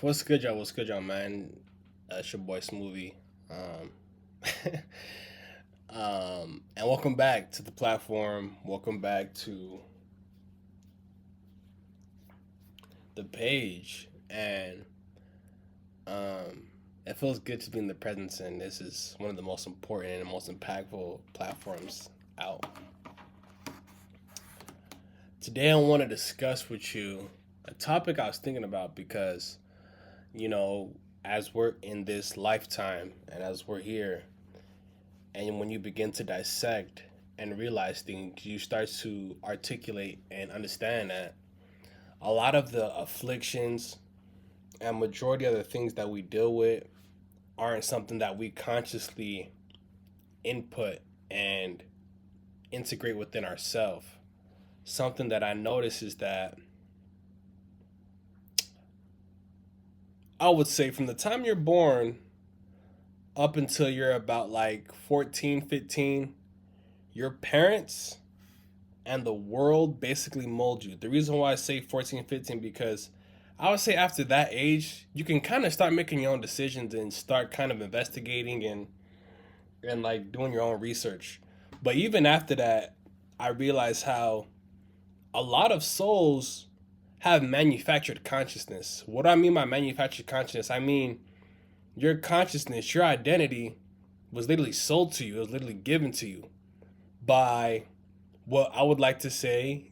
What's good, y'all? What's good, y'all, man? It's your boy SZMOVY. Um, and welcome back to the platform. Welcome back to the page. And it feels good to be in the presence, and this is one of the most important and most impactful platforms out. Today, I want to discuss with you a topic I was thinking about because, you know, as we're in this lifetime and as we're here, and when you begin to dissect and realize things, you start to articulate and understand that a lot of the afflictions and majority of the things that we deal with aren't something that we consciously input and integrate within ourselves. Something that I notice is that I would say from the time you're born up until you're about like 14, 15, your parents and the world basically mold you. The reason why I say 14, 15 because I would say after that age, you can kind of start making your own decisions and start kind of investigating and like doing your own research. But even after that, I realized how a lot of souls have manufactured consciousness. What do I mean by manufactured consciousness? I mean your consciousness, your identity was literally sold to you. It was literally given to you by what I would like to say,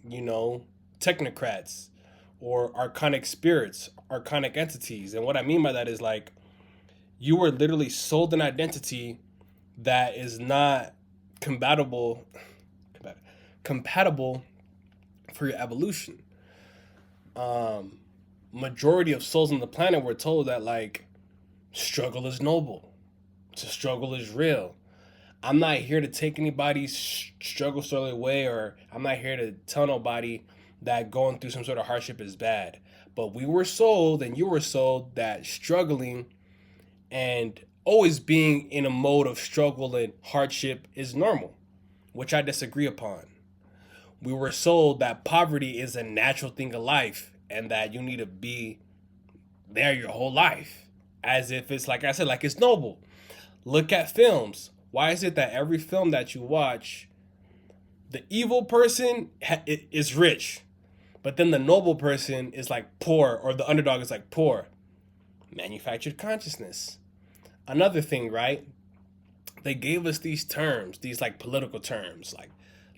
technocrats or archonic spirits, archonic entities. And what I mean by that is like you were literally sold an identity that is not compatible for your evolution. Majority of souls on the planet were told that like struggle is noble, to struggle is real. I'm not here to take anybody's struggle story away, or I'm not here to tell nobody that going through some sort of hardship is bad. But we were sold, and you were sold, that struggling and always being in a mode of struggle and hardship is normal, which I disagree upon. We were sold that poverty is a natural thing of life and that you need to be there your whole life. As if it's, like I said, like it's noble. Look at films. Why is it that every film that you watch, the evil person is rich, but then the noble person is like poor, or the underdog is like poor? Manufactured consciousness. Another thing, right? They gave us these terms, these like political terms, like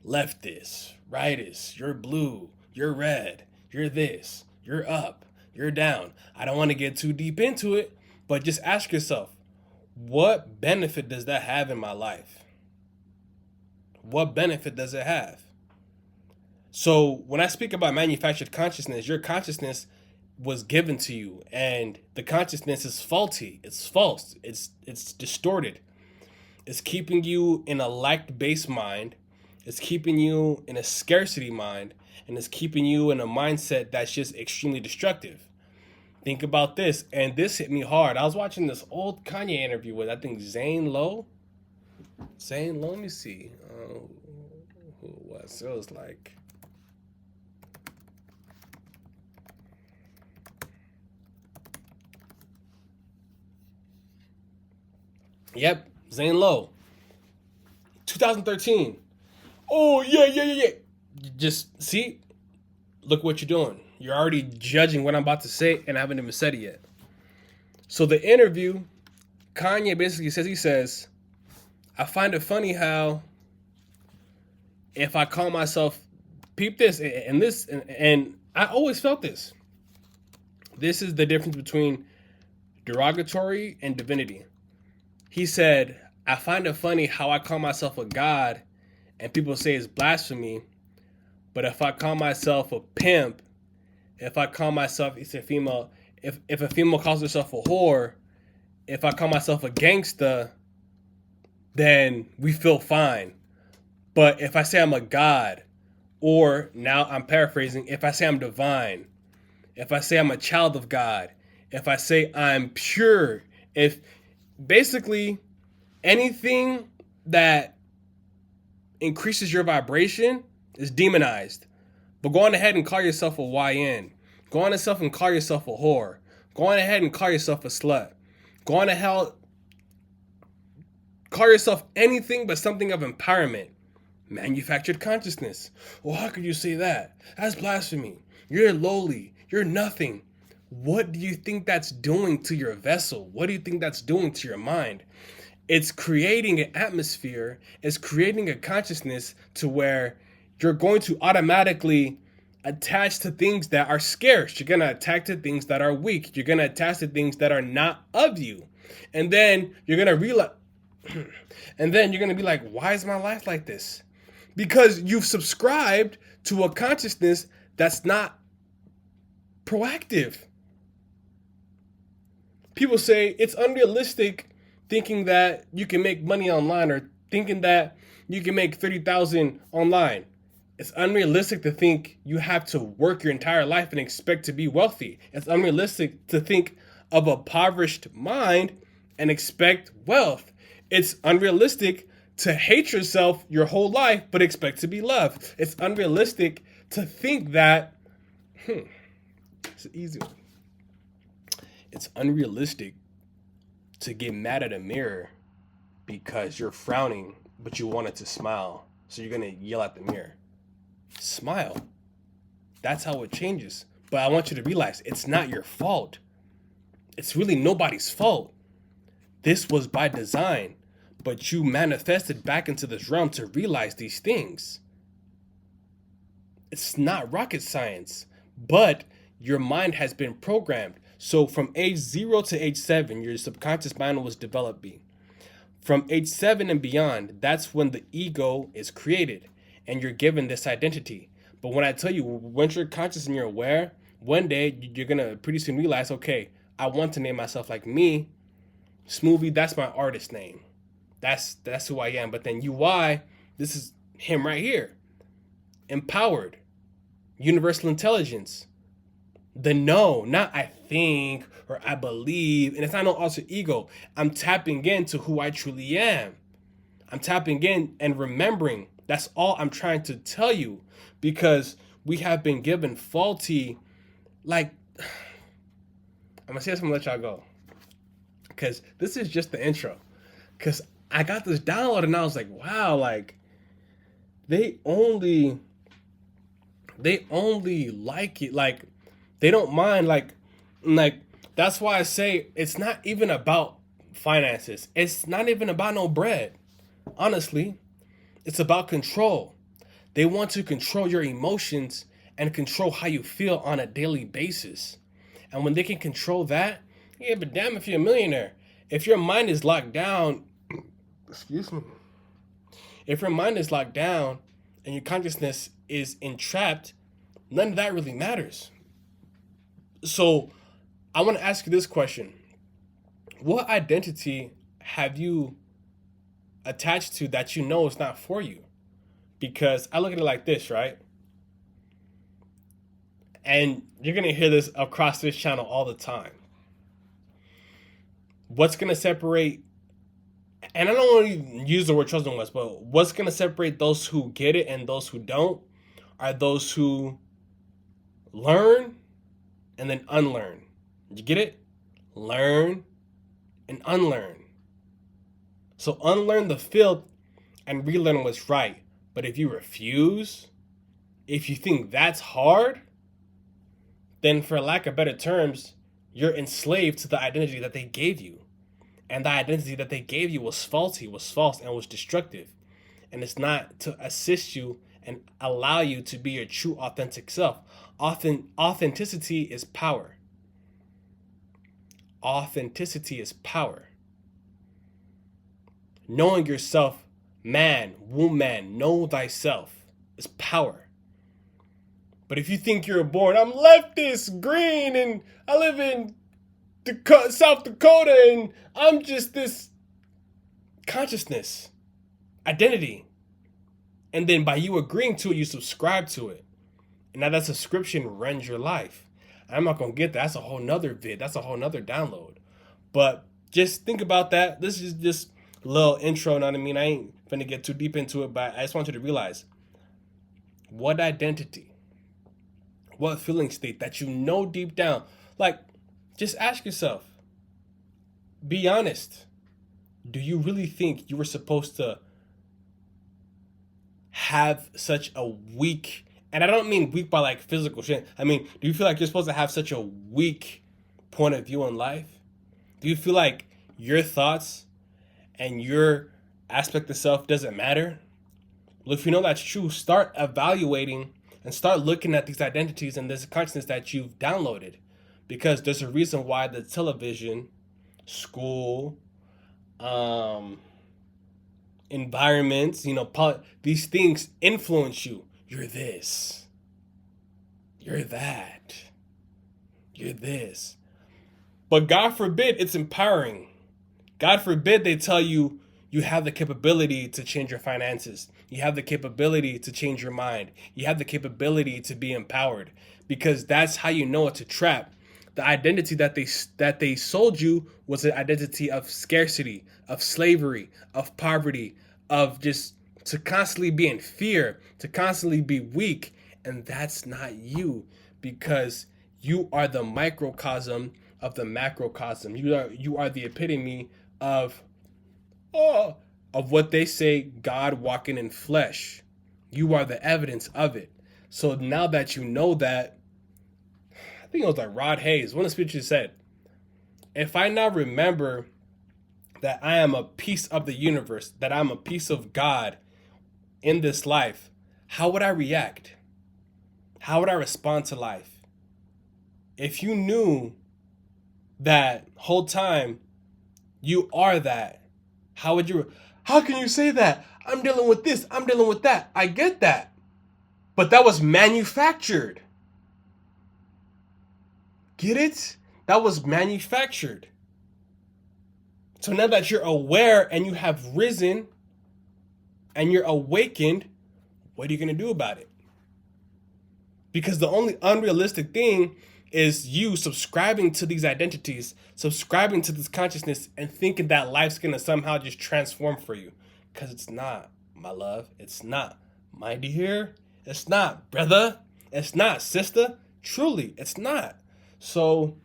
leftist, rightist, you're blue, you're red, you're this, you're up, you're down. I don't want to get too deep into it, but just ask yourself, what benefit does that have in my life? What benefit does it have? So when I speak about manufactured consciousness, your consciousness was given to you, and the consciousness is faulty. It's false. It's distorted. It's keeping you in a lack-based mind. It's keeping you in a scarcity mind, and it's keeping you in a mindset that's just extremely destructive. Think about this, and this hit me hard. I was watching this old Kanye interview with, I think, Zane Lowe. Let me see who it was. It was like, yep, Zane Lowe. 2013. Oh, yeah. Just see, look what you're doing. You're already judging what I'm about to say, and I haven't even said it yet. So the interview, Kanye basically says, I find it funny how if I call myself, peep this, and I always felt this. This is the difference between derogatory and divinity. He said, I find it funny how I call myself a god and people say it's blasphemy, but if I call myself a pimp, if I call myself, it's a female, if a female calls herself a whore, if I call myself a gangsta, then we feel fine. But if I say I'm a god, or now I'm paraphrasing, if I say I'm divine, if I say I'm a child of God, if I say I'm pure, if basically anything that increases your vibration is demonized. But go on ahead and call yourself a YN. Go on yourself and call yourself a whore. Go on ahead and call yourself a slut. Go on ahead, call yourself anything but something of empowerment. Manufactured consciousness. Well, how could you say that? That's blasphemy. You're lowly. You're nothing. What do you think that's doing to your vessel? What do you think that's doing to your mind? It's creating an atmosphere. It's creating a consciousness to where you're going to automatically attach to things that are scarce. You're going to attach to things that are weak. You're going to attach to things that are not of you. And then you're going to realize, and then you're going to be like, why is my life like this? Because you've subscribed to a consciousness that's not proactive. People say it's unrealistic thinking that you can make money online or thinking that you can make 30,000 online. It's unrealistic to think you have to work your entire life and expect to be wealthy. It's unrealistic to think of a impoverished mind and expect wealth. It's unrealistic to hate yourself your whole life but expect to be loved. It's unrealistic to think that it's an easy one. It's unrealistic to get mad at a mirror because you're frowning but you want it to smile. So you're going to yell at the mirror. Smile. That's how it changes. But I want you to realize it's not your fault. It's really nobody's fault. This was by design. But you manifested back into this realm to realize these things. It's not rocket science, but your mind has been programmed. So from age 0 to age 7, your subconscious mind was developing. From age 7 and beyond, that's when the ego is created and you're given this identity. But when I tell you, once you're conscious and you're aware, one day you're going to pretty soon realize, okay, I want to name myself like me. SZMOVY, that's my artist name. That's who I am. But then UI, this is him right here. Empowered. Universal intelligence. The no, not I think or I believe. And it's not no alter ego. I'm tapping into who I truly am. I'm tapping in and remembering. That's all I'm trying to tell you. Because we have been given faulty, I'm going to say this, I'm going to let y'all go. Because this is just the intro. Because I got this download and I was like, wow, they only like it. They don't mind. That's why I say it's not even about finances. It's not even about no bread. Honestly, it's about control. They want to control your emotions and control how you feel on a daily basis. And when they can control that, yeah, but damn if you're a millionaire. If your mind is locked down, excuse me. If your mind is locked down and your consciousness is entrapped, none of that really matters. So I want to ask you this question. What identity have you attached to that you know is not for you? Because I look at it like this, right? And you're going to hear this across this channel all the time. What's going to separate, and I don't want to use the word chosen ones, but what's going to separate those who get it and those who don't are those who learn and then unlearn. You get it? Learn and unlearn. So unlearn the filth and relearn what's right. But if you refuse, if you think that's hard, then for lack of better terms, you're enslaved to the identity that they gave you. And the identity that they gave you was faulty, was false, and was destructive. And it's not to assist you and allow you to be your true authentic self. Authenticity is power. Authenticity is power. Knowing yourself, man, woman, know thyself, is power. But if you think you're born, I'm leftist, green, and I live in South Dakota, and I'm just this consciousness, identity. And then by you agreeing to it, you subscribe to it. And now that subscription runs your life. I'm not going to get that. That's a whole nother vid. That's a whole nother download. But just think about that. This is just a little intro, you know what I mean? I ain't finna get too deep into it, but I just want you to realize what identity, what feeling state that you know deep down. Just ask yourself, be honest. Do you really think you were supposed to have such a weak, and I don't mean weak by like physical shit. I mean, do you feel like you're supposed to have such a weak point of view on life? Do you feel like your thoughts and your aspect of self doesn't matter? Well, if you know that's true, start evaluating and start looking at these identities and this consciousness that you've downloaded. Because there's a reason why the television, school, um, environments, these things influence you. You're this. You're that. You're this. But God forbid it's empowering. God forbid they tell you you have the capability to change your finances. You have the capability to change your mind. You have the capability to be empowered, because that's how you know it's a trap. The identity that they sold you was an identity of scarcity, of slavery, of poverty, of just to constantly be in fear, to constantly be weak, and that's not you, because you are the microcosm of the macrocosm. You are the epitome of what they say God walking in flesh. You are the evidence of it. So now that you know that, I think it was like Rod Hayes, one of the speeches said, if I now remember that I am a piece of the universe, that I'm a piece of God in this life, how would I react? How would I respond to life? If you knew that whole time you are that, how can you say that? I'm dealing with this, I'm dealing with that. I get that. But that was manufactured. Get it? That was manufactured. So now that you're aware and you have risen and you're awakened, what are you going to do about it? Because the only unrealistic thing is you subscribing to these identities, subscribing to this consciousness, and thinking that life's going to somehow just transform for you. Because it's not, my love. It's not, my dear. It's not, brother. It's not, sister. Truly, it's not. So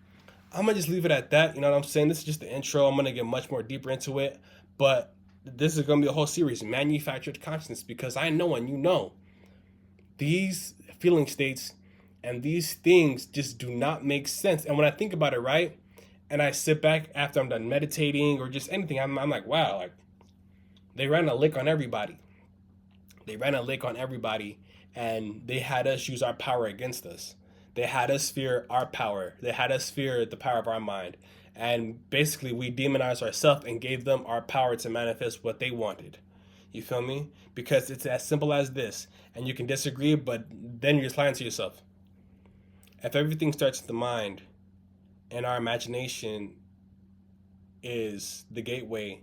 I'm going to just leave it at that. You know what I'm saying? This is just the intro. I'm going to get much more deeper into it. But this is going to be a whole series, manufactured consciousness, because I know and you know these feeling states and these things just do not make sense. And when I think about it, right, and I sit back after I'm done meditating or just anything, I'm like, wow, like they ran a lick on everybody. They ran a lick on everybody, and they had us use our power against us. They had us fear our power. They had us fear the power of our mind. And basically, we demonized ourselves and gave them our power to manifest what they wanted. You feel me? Because it's as simple as this. And you can disagree, but then you're just lying to yourself. If everything starts with the mind, and our imagination is the gateway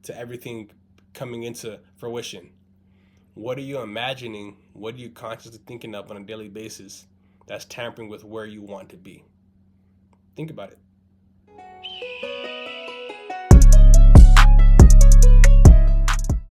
to everything coming into fruition, what are you imagining? What are you consciously thinking of on a daily basis that's tampering with where you want to be? Think about it.